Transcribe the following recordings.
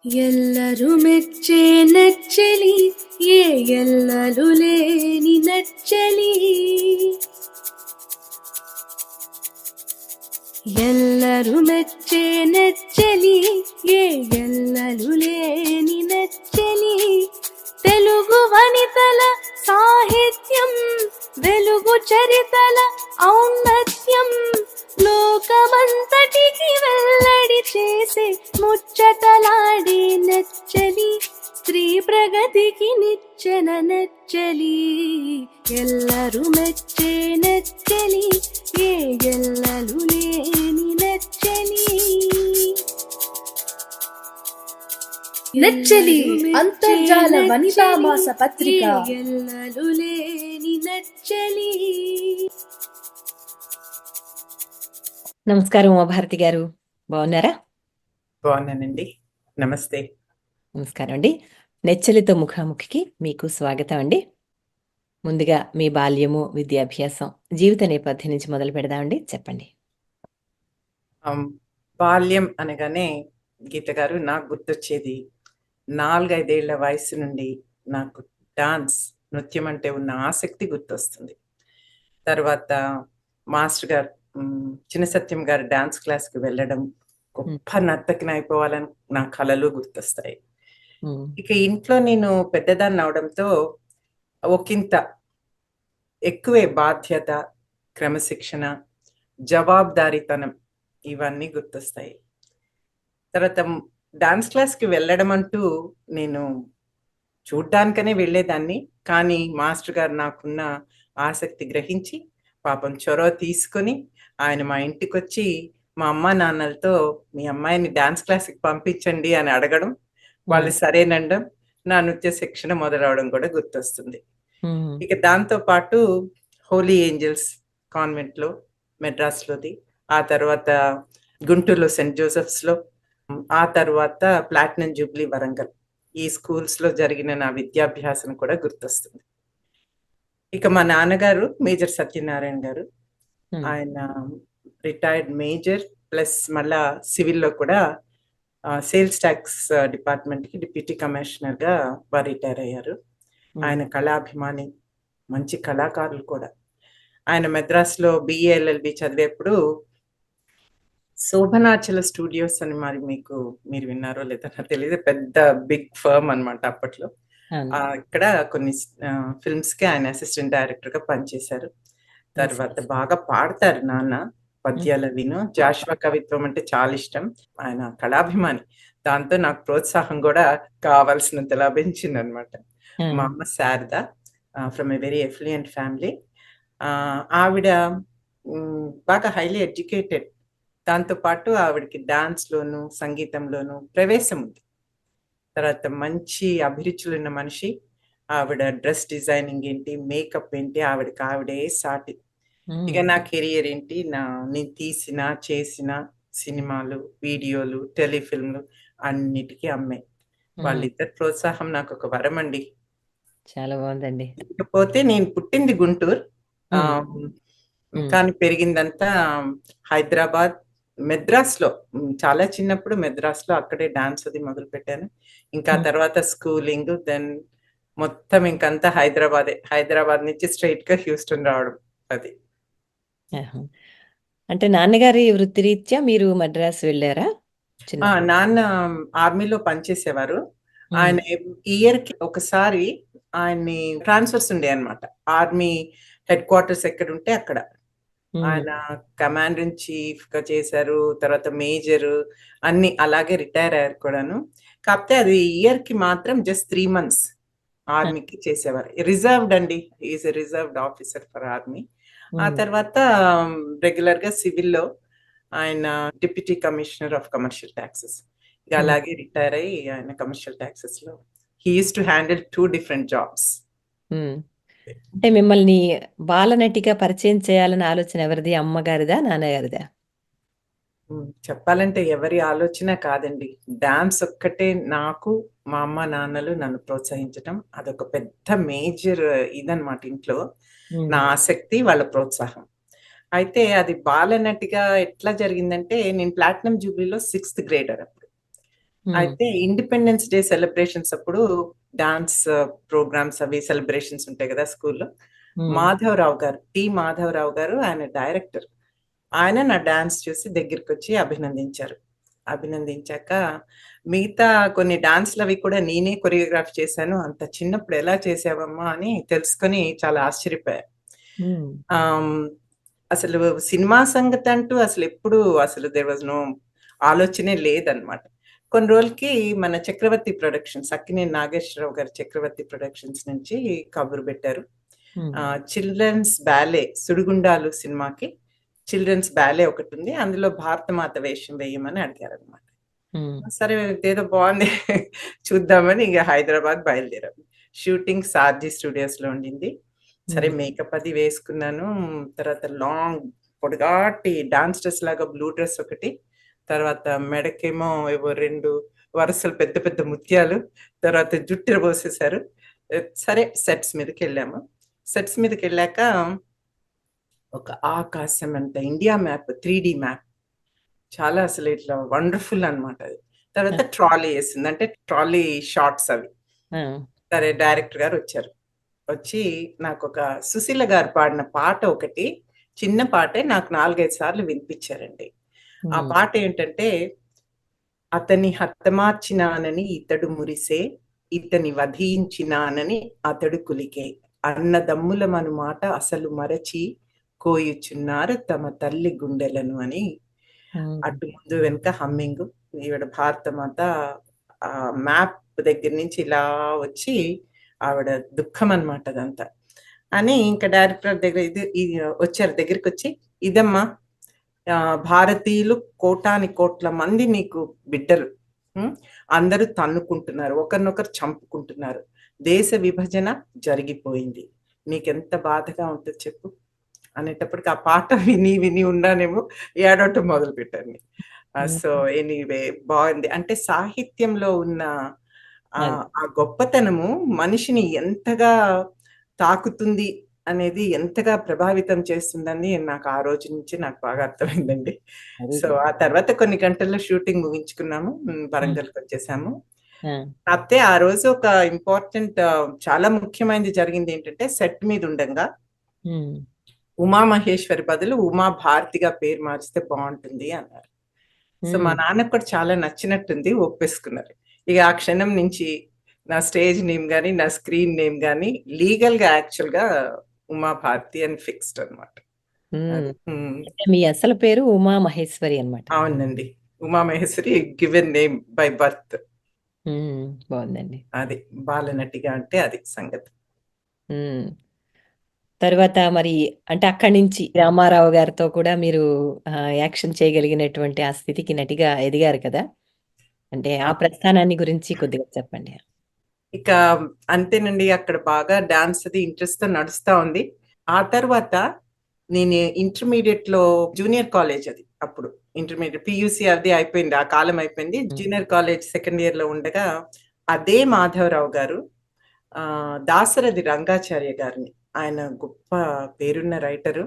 ಎಲ್ಲರೂ ಮೆಚ್ಚೆ ನೆಚ್ಚಲಿ ಎಲ್ಲಲು ಲೇನಿ ನಚ್ಚಲಿ ಎಲ್ಲರೂ ಮೆಚ್ಚೆ ನೆಚ್ಚಲಿ ಎಲ್ಲಲು లేని నచ్చలి తెలుగు వనితల సాహిత్యం వెలుగు చరితల ఔన్నత్యం లోకమంతటికి వెల్లడి చేసే ముచ్చటలాడే నచ్చలి స్త్రీ ప్రగతికి నిచ్చెన నచ్చలి ಎಲ್ಲರೂ మెచ్చే నచ్చలి ఎల్లలు లేని నచ్చలి. నెచ్చలి అంతర్జాల వనితా మాస పత్రిక. ఎల్లలు లేని నచ్చలి. నమస్కారం ఉమాభారతి గారు, బాగున్నారా? బాగున్నానండి, నమస్తే. నమస్కారం అండి. నెచ్చలితో ముఖాముఖికి మీకు స్వాగతం అండి. ముందుగా మీ బాల్యము, విద్యాభ్యాసం, జీవిత నేపథ్యం నుంచి మొదలు పెడదామండి. చెప్పండి. బాల్యం అనగానే గీత గారు నాకు గుర్తొచ్చేది 4-5 ఏళ్ల వయసు నుండి నాకు డాన్స్, నృత్యం అంటే ఉన్న ఆసక్తి గుర్తొస్తుంది. తర్వాత మాస్టర్ గారు చిన్న సత్యం గారు డాన్స్ క్లాస్కి వెళ్ళడం, గొప్ప నర్తకిని అయిపోవాలని నా కళలు గుర్తొస్తాయి. ఇక ఇంట్లో నేను పెద్దదాన్ని అవడంతో ఒకంత ఎక్కువే బాధ్యత, క్రమశిక్షణ, జవాబుదారీతనం ఇవన్నీ గుర్తొస్తాయి. తర్వాత డాన్స్ క్లాస్కి వెళ్ళడం అంటూ నేను చూడ్డానికనే వెళ్ళేదాన్ని. కానీ మాస్టర్ గారు నాకున్న ఆసక్తి గ్రహించి పాపం చొరవ తీసుకొని ఆయన మా ఇంటికి వచ్చి మా అమ్మ నాన్నలతో మీ అమ్మాయిని డాన్స్ క్లాస్కి పంపించండి అని అడగడం, వాళ్ళు సరేనండం, నా నృత్య శిక్షణ మొదలవడం కూడా గుర్తొస్తుంది. ఇక దాంతో పాటు హోలీ ఏంజల్స్ కాన్వెంట్లో మెడ్రాస్లోది, ఆ తర్వాత గుంటూరులో సెయింట్ జోసెఫ్స్లో, ఆ తర్వాత ప్లాటినం జూబ్లీ వరంగల్, ఈ స్కూల్స్లో జరిగిన నా విద్యాభ్యాసం కూడా గుర్తొస్తుంది. ఇక మా నాన్నగారు మేజర్ సత్యనారాయణ గారు, ఆయన రిటైర్డ్ మేజర్ ప్లస్ మళ్ళా సివిల్లో కూడా సేల్స్ ట్యాక్స్ డిపార్ట్మెంట్కి డిప్యూటీ కమిషనర్గా వారు రిటైర్ అయ్యారు. ఆయన కళాభిమాని, మంచి కళాకారులు కూడా. ఆయన మెద్రాస్లో BA LLB చదివేప్పుడు శోభనాచల స్టూడియోస్ అని మరి మీరు విన్నారో లేదో నాకు తెలియదు, పెద్ద బిగ్ ఫర్మ్ అనమాట అప్పట్లో. ఇక్కడ కొన్ని ఫిల్మ్స్కి ఆయన అసిస్టెంట్ డైరెక్టర్గా పనిచేశారు. తర్వాత బాగా పాడతారు నాన్న, పద్యాల విను. జాషువా కవిత్వం అంటే చాలా ఇష్టం. ఆయన కళాభిమాని, దాంతో నాకు ప్రోత్సాహం కూడా కావాల్సినంత లభించింది అనమాట. మా అమ్మ Sharada, from a very effluent family. ఆవిడ బాగా హైలీ ఎడ్యుకేటెడ్. దాంతోపాటు ఆవిడకి డాన్స్లోను సంగీతంలోను ప్రవేశం ఉంది. తర్వాత మంచి అభిరుచులు ఉన్న మనిషి. ఆవిడ డ్రెస్ డిజైనింగ్ ఏంటి, మేకప్ ఏంటి, ఆవిడే సాటి. ఇక నా కెరియర్ ఏంటి, నేను తీసిన చేసిన సినిమాలు, వీడియోలు, టెలిఫిల్మ్లు అన్నిటికీ అమ్మే. వాళ్ళిద్దరు ప్రోత్సాహం నాకు ఒక వరం అండి. చాలా బాగుందండి. ఇకపోతే నేను పుట్టింది గుంటూరు, కానీ పెరిగిందంతా హైదరాబాద్, మెద్రాస్లో. చాలా చిన్నప్పుడు మెద్రాస్లో అక్కడే డాన్స్ అది మొదలు పెట్టాను. ఇంకా తర్వాత స్కూలింగ్, దెన్ మొత్తం ఇంకంతా హైదరాబాద్ నుంచి స్ట్రైట్ గా హ్యూస్టన్ రావడం. అది అంటే నాన్నగారి వృత్తిరీత్యా మీరు మద్రాస్ వెళ్ళారా? నాన్న ఆర్మీలో పనిచేసేవారు. ఆయన ఇయర్ కి ఒకసారి ఆయన్ని ట్రాన్స్ఫర్స్ ఉండే అనమాట. ఆర్మీ హెడ్ క్వార్టర్స్ ఎక్కడ ఉంటే అక్కడ ఆయన కమాండర్ ఇన్ చీఫ్ గా చేశారు. తర్వాత మేజర్, అన్ని అలాగే రిటైర్ అయ్యారు కూడాను. కాకపోతే అది ఇయర్ కి మాత్రం జస్ట్ 3 months ఆర్మీకి చేసేవారు. రిజర్వ్డ్ అండి, is a reserved officer for army. ఆ తర్వాత రెగ్యులర్ గా సివిల్లో ఆయన deputy commissioner of commercial taxes. ఇక అలాగే రిటైర్ అయ్యి ఆయన కమర్షియల్ ట్యాక్సెస్ లో he use to handle 2 different jobs. అంటే మిమ్మల్ని బాలనటిగా పరిచయం చేయాలని ఆలోచన ఎవరిది? అమ్మగారిదా, నాన్నగారిదా? చెప్పాలంటే ఎవరి ఆలోచన కాదండి. డాన్స్ ఒక్కటే నాకు మా అమ్మ నాన్నలు నన్ను ప్రోత్సహించటం, అదొక పెద్ద మేజర్ ఇదనమాట ఇంట్లో. నా ఆసక్తి, వాళ్ళ ప్రోత్సాహం. అయితే అది బాలనటిగా ఎట్లా జరిగిందంటే, నేను ప్లాటినం జూబ్లీలో 6th grader అప్పుడు. అయితే ఇండిపెండెన్స్ డే సెలబ్రేషన్స్ అప్పుడు డాన్స్ ప్రోగ్రామ్స్ అవి సెలబ్రేషన్స్ ఉంటాయి కదా స్కూల్లో. మాధవరావు గారు, మాధవరావు గారు, ఆయన డైరెక్టర్. ఆయన నా డాన్స్ చూసి దగ్గరికి వచ్చి అభినందించారు. అభినందించాక మిగతా కొన్ని డాన్స్లు అవి కూడా నేనే కొరియోగ్రాఫ్ చేశాను. అంత చిన్నప్పుడు ఎలా చేసావమ్మా అని తెలుసుకొని చాలా ఆశ్చర్యపోయా. అసలు సినిమా సంగతి అంటూ అసలు ఎప్పుడు అసలు దేర్ వాజ్ నో ఆలోచనే లేదనమాట. కొన్ని రోజులకి మన చక్రవర్తి ప్రొడక్షన్స్, అక్కినేని నాగేశ్వరరావు గారు చక్రవర్తి ప్రొడక్షన్స్ నుంచి కబురు పెట్టారు. చిల్డ్రన్స్ బ్యాలే సుడిగుండాలు సినిమాకి చిల్డ్రన్స్ బ్యాలే ఒకటి ఉంది, అందులో భారతమాత వేషం వేయమని అడిగారు అనమాట. సరే ఏదో బాగుంది చూద్దామని ఇక హైదరాబాద్ బయలుదేరాం. షూటింగ్ సార్జీ స్టూడియోస్ లో ఉండింది. సరే మేకప్ అది వేసుకున్నాను. తర్వాత లాంగ్ పొడగాటి డాన్స్ డ్రెస్ లాగా బ్లూ డ్రెస్ ఒకటి, తర్వాత మెడకేమో ఏవో 2 వరుసలు పెద్ద పెద్ద ముత్యాలు, తర్వాత జుట్టు పోసేశారు. సరే సెట్స్ మీదకి వెళ్ళాము. సెట్స్ మీదకి వెళ్ళాక ఒక ఆకాశం అంత ఇండియా మ్యాప్, 3D మ్యాప్, చాలా అసలు ఇట్లా వండర్ఫుల్ అనమాట అది. తర్వాత ట్రాలీ వేసింది, అంటే ట్రాలీ షార్ట్స్ అవి. సరే డైరెక్టర్ గారు వచ్చారు. వచ్చి నాకు ఒక సుశీల గారు పాడిన పాట ఒకటి, చిన్న పాటే, నాకు 4-5 సార్లు వినిపించారండి. ఆ పాట ఏంటంటే, అతని హతమార్చినానని ఇతడు మురిసే, ఇతని వధించినానని అతడు కులికే, అన్నదమ్ముల మను మాట అసలు మరచి కోయుచున్నారు తమ తల్లి గుండెలను అని. అటు ముందు వెనుక హమ్మింగ్, ఈవిడ భారతమాత మ్యాప్ దగ్గర నుంచి ఇలా వచ్చి ఆవిడ దుఃఖం అనమాట అదంతా అని. ఇంకా డైరెక్టర్ దగ్గర ఇది వచ్చారు, దగ్గరికి వచ్చి, ఇదమ్మా భారతీయులు కోటాని కోట్ల మంది నీకు బిడ్డలు, అందరూ తన్నుకుంటున్నారు, ఒకరినొకరు చంపుకుంటున్నారు, దేశ విభజన జరిగిపోయింది, నీకెంత బాధగా ఉంటుంది చెప్పు అనేటప్పటికి ఆ పాట విని విని ఉన్నానేమో ఏడవటం మొదలు పెట్టాను. సో ఎనీవే బాగుంది. అంటే సాహిత్యంలో ఉన్న ఆ గొప్పతనము మనిషిని ఎంతగా తాకుతుంది అనేది, ఎంతగా ప్రభావితం చేస్తుందని నాకు ఆ రోజు నుంచి నాకు బాగా అర్థమైందండి. సో ఆ తర్వాత కొన్ని గంటల్లో షూటింగ్ ముగించుకున్నాము, వరంగల్కి వచ్చేసాము. కాకపోతే ఆ రోజు ఒక ఇంపార్టెంట్, చాలా ముఖ్యమైనది జరిగింది. ఏంటంటే సెట్ మీద ఉండగా ఉమా మహేశ్వరి బదులు ఉమా భారతిగా పేరు మార్చితే బాగుంటుంది అన్నారు. సో మా నాన్నకు కూడా చాలా నచ్చినట్టుంది, ఒప్పేసుకున్నారు. ఇక ఆ క్షణం నుంచి నా స్టేజ్ నేమ్ గానీ నా స్క్రీన్ నేమ్ గానీ లీగల్ గా యాక్చువల్ గా ఉమా భారతి అని ఫిక్స్డ్ అనమాట. మీ అసలు పేరు ఉమా మహేశ్వరి అన్నమాట. అవునండి, Uma Maheshwari given name by birth. బాగుందండి. అది బాలనటిగా అంటే అది సంగతి. తర్వాత మరి అంటే అక్కడి నుంచి రామారావు గారితో కూడా మీరు యాక్షన్ చేయగలిగినటువంటి ఆ స్థితికి నటిగా ఎదిగారు కదా, అంటే ఆ ప్రస్థానాన్ని గురించి కొద్దిగా చెప్పండి. ఇక అంతేనండి, అక్కడ బాగా డాన్స్ అది ఇంట్రెస్ట్ తో నడుస్తా ఉంది. ఆ తర్వాత నేను ఇంటర్మీడియట్ లో జూనియర్ కాలేజ్, అది అప్పుడు ఇంటర్మీడియట్ పియూసీ అది అయిపోయింది, ఆ కాలం అయిపోయింది. జూనియర్ కాలేజ్ సెకండ్ ఇయర్ లో ఉండగా అదే మాధవరావు గారు దాశరథి రంగాచార్య గారిని, ఆయన గొప్ప పేరున్న రైటరు,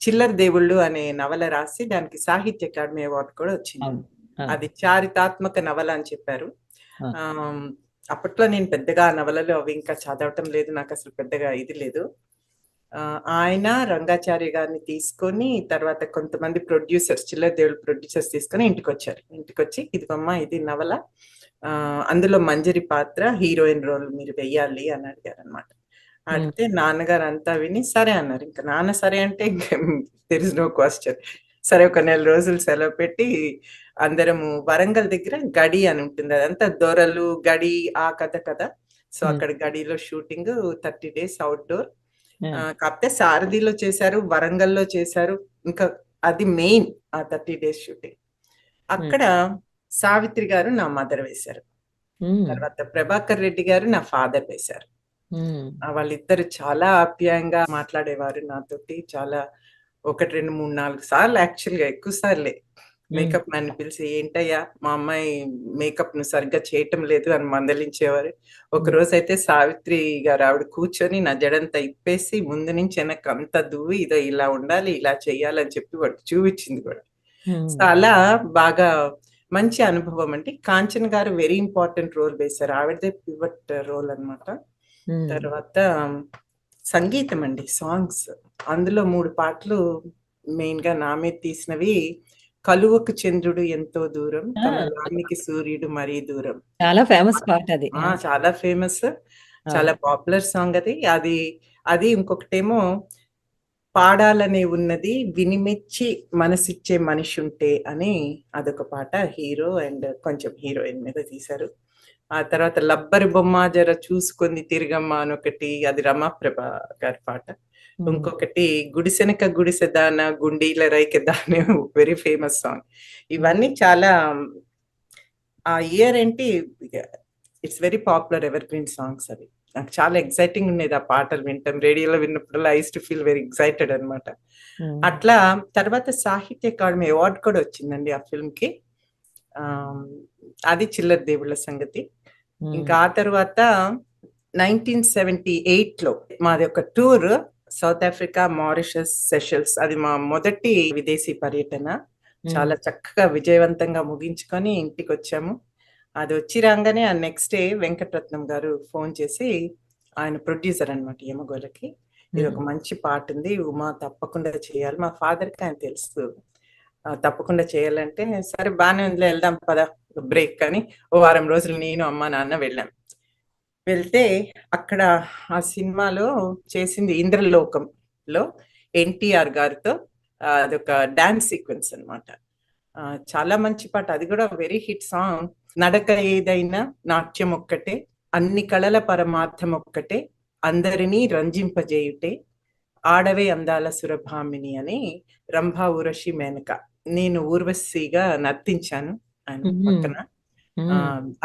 చిల్లర దేవుళ్ళు అనే నవల రాసి దానికి సాహిత్య అకాడమీ అవార్డు కూడా వచ్చింది. అది చారిత్రాత్మక నవల అని చెప్పారు. అప్పట్లో నేను పెద్దగా నవలలు అవి ఇంకా చదవటం లేదు, నాకు అసలు పెద్దగా ఇది లేదు. ఆయన రంగాచార్య గారిని తీసుకొని తర్వాత కొంతమంది ప్రొడ్యూసర్స్, చిల్లర దేవుళ్ళు ప్రొడ్యూసర్స్ తీసుకొని ఇంటికి వచ్చారు. ఇంటికి వచ్చి, ఇదిగమ్మా ఇది నవల, అందులో మంజరి పాత్ర హీరోయిన్ రోల్ మీరు వెయ్యాలి అని అడిగారు అనమాట. అడిగితే నాన్నగారు అంతా విని సరే అన్నారు. ఇంకా నాన్న సరే అంటే దెర్ ఇస్ నో క్వశ్చన్. సరే ఒక 4 రోజులు సెలవు పెట్టి అందరము వరంగల్ దగ్గర గడి అని ఉంటుంది, అదంతా దొరలు గడి ఆ కథ కదా. సో అక్కడ గడిలో షూటింగ్ 30 days అవుట్డోర్. కాకపోతే సారథిలో చేశారు, వరంగల్లో చేశారు, ఇంకా అది మెయిన్ ఆ 30 days షూటింగ్. అక్కడ సావిత్రి గారు నా మదర్ వేశారు, తర్వాత ప్రభాకర్ రెడ్డి గారు నా ఫాదర్ వేశారు. వాళ్ళిద్దరు చాలా ఆప్యాయంగా మాట్లాడేవారు నాతోటి. చాలా 1, 2, 3, 4 సార్లు, యాక్చువల్ గా ఎక్కువ సార్లే మేకప్ మ్యాన్ పిలిచి, ఏంటయ్యా మా అమ్మాయి మేకప్ ను సరిగ్గా చేయటం లేదు అని మందలించేవారు. ఒక రోజు అయితే సావిత్రి గారు ఆవిడ కూర్చొని నా జడంతా ఇప్పేసి ముందు నుంచి వెనక్కి అంతా దువ్వి, ఇదో ఇలా ఉండాలి ఇలా చెయ్యాలని చెప్పి వాడు చూపించింది కూడా. సో అలా బాగా మంచి అనుభవం అండి. కాంచన్ గారు వెరీ ఇంపార్టెంట్ రోల్ వేశారు. ఆవిడదే పివట్ రోల్ అన్నమాట. తర్వాత సంగీతం అండి, సాంగ్స్. అందులో 3 పాటలు మెయిన్ గా నా మీద తీసినవి. కలువకు చంద్రుడు ఎంతో దూరం, కమలానికి సూర్యుడు మరీ దూరం. చాలా ఫేమస్ పాట అది. చాలా ఫేమస్, చాలా పాపులర్ సాంగ్ అది. అది ఇంకొకటేమో పాడాలనే ఉన్నది వినిమెచ్చి మనసిచ్చే మనిషి ఉంటే అని అదొక పాట. హీరో అండ్ కొంచెం హీరోయిన్ మీద తీశారు. ఆ తర్వాత లబ్బరి బొమ్మ జర చూసుకొని తిరగమ్మ అని ఒకటి, అది రమాప్రభ గారి పాట. ఇంకొకటి గుడిసెనక గుడిసెదాన గుండీల రైకె దాని, వెరీ ఫేమస్ సాంగ్. ఇవన్నీ చాలా ఆ ఇయర్ ఏంటి, it's very popular evergreen songs అవి. నాకు చాలా ఎక్సైటింగ్ ఉండేది ఆ పాటలు వింటాం. రేడియోలో విన్నప్పుడల్లా I used to feel very excited అనమాట. అట్లా తర్వాత సాహిత్య అకాడమీ అవార్డు కూడా వచ్చిందండి ఆ ఫిల్మ్ కి. అది చిల్లర దేవుళ్ళ సంగతి. ఇంకా ఆ తర్వాత 1978లో మాది ఒక tour south Africa, Mauritius, Seychelles. అది మా మొదటి విదేశీ పర్యటన. చాలా చక్కగా విజయవంతంగా ముగించుకొని ఇంటికి వచ్చాము. అది వచ్చి రాగానే ఆ నెక్స్ట్ డే వెంకటరత్నం గారు ఫోన్ చేసి, ఆయన ప్రొడ్యూసర్ అనమాట యమగోళకి, ఇది ఒక మంచి పాట ఉంది ఉమా, తప్పకుండా చేయాలి. మా ఫాదర్కి ఆయన తెలుసు, తప్పకుండా చేయాలంటే సరే బాగానే ఉంది, వెళ్దాం పద బ్రేక్ అని ఓ వారం రోజులు నేను అమ్మ నాన్న వెళ్ళాం. వెళ్తే అక్కడ ఆ సినిమాలో చేసింది ఇంద్రలోకంలో ఎన్టీఆర్ గారితో అదొక డాన్స్ సీక్వెన్స్ అనమాట. చాలా మంచి పాట. అది కూడా వెరీ హిట్ సాంగ్. నడక ఏదైనా నాట్యం ఒక్కటే, అన్ని కళల పరమార్థం ఒక్కటే, అందరినీ రంజింపజేయుటే, ఆడవే అందాల సురభామిని అని రంభా ఊర్వశి మేనక, నేను ఊర్వశిగా నర్తించాను ఆయన పక్కన.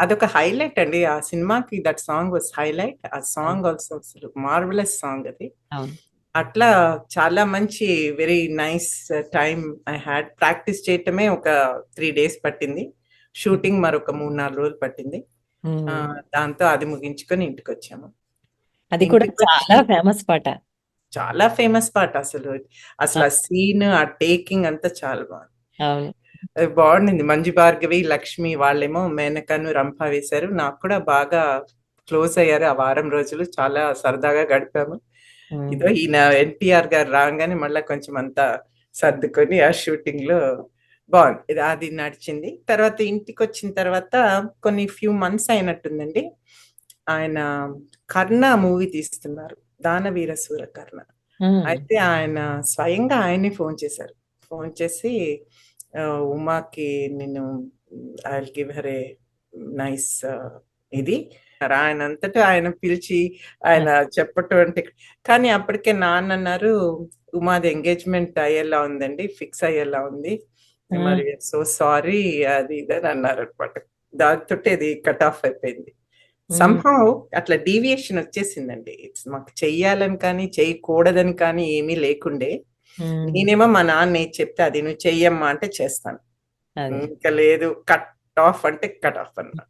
అదొక హైలైట్ అండి ఆ సినిమాకి. That song was highlight. ఆ సాంగ్ ఆల్సో మార్వెలస్ సాంగ్ అది. అట్లా చాలా మంచి very nice time I had. Practice చేయటమే ఒక 3 days పట్టింది, షూటింగ్ మరొక 3-4 రోజులు పట్టింది. దాంతో అది ముగించుకొని ఇంటికి వచ్చాము. అది కూడా చాలా ఫేమస్ పాట. చాలా ఫేమస్ పాట. అసలు ఆ సీన్, ఆ టేకింగ్ అంతా చాలా బాగుంది. బాగుండింది. మంజు భార్గవి, లక్ష్మి వాళ్ళేమో మేనకను రంభ వేశారు. నాకు కూడా బాగా క్లోజ్ అయ్యారు ఆ వారం రోజులు. చాలా సరదాగా గడిపాము. ఇదో ఈయన ఎన్టీఆర్ గారు రాగానే మళ్ళీ కొంచెం అంతా సర్దుకొని ఆ షూటింగ్ లో బాగుంది. అది నడిచింది. తర్వాత ఇంటికి వచ్చిన తర్వాత కొన్ని ఫ్యూ మంత్స్ అయినట్టుందండి, ఆయన కర్ణ మూవీ తీస్తున్నారు, దానవీర సూర కర్ణ. అయితే ఆయన స్వయంగా ఆయన్ని ఫోన్ చేశారు. ఫోన్ చేసి ఉమాకి నేను I will give her a nice ఇది, ఆయన అంతటా ఆయన పిలిచి ఆయన చెప్పటం అంటే. కానీ అప్పటికే నాన్న అన్నారు, ఉమాది ఎంగేజ్మెంట్ అయ్యేలా ఉందండి, ఫిక్స్ అయ్యేలా ఉంది, మరి సో సారీ అది ఇదని అన్నారు అనమాట. దాంతో అది కట్ ఆఫ్ అయిపోయింది. సంహౌ అట్లా డీవియేషన్ వచ్చేసిందండి. ఇట్స్ మాకు చెయ్యాలని కానీ చేయకూడదని కానీ ఏమీ లేకుండే. నేనేమో మా నాన్న చెప్తే అది నువ్వు చెయ్యమ్మా అంటే చేస్తాను, ఇంకా లేదు కట్ ఆఫ్ అంటే కట్ ఆఫ్ అన్నా.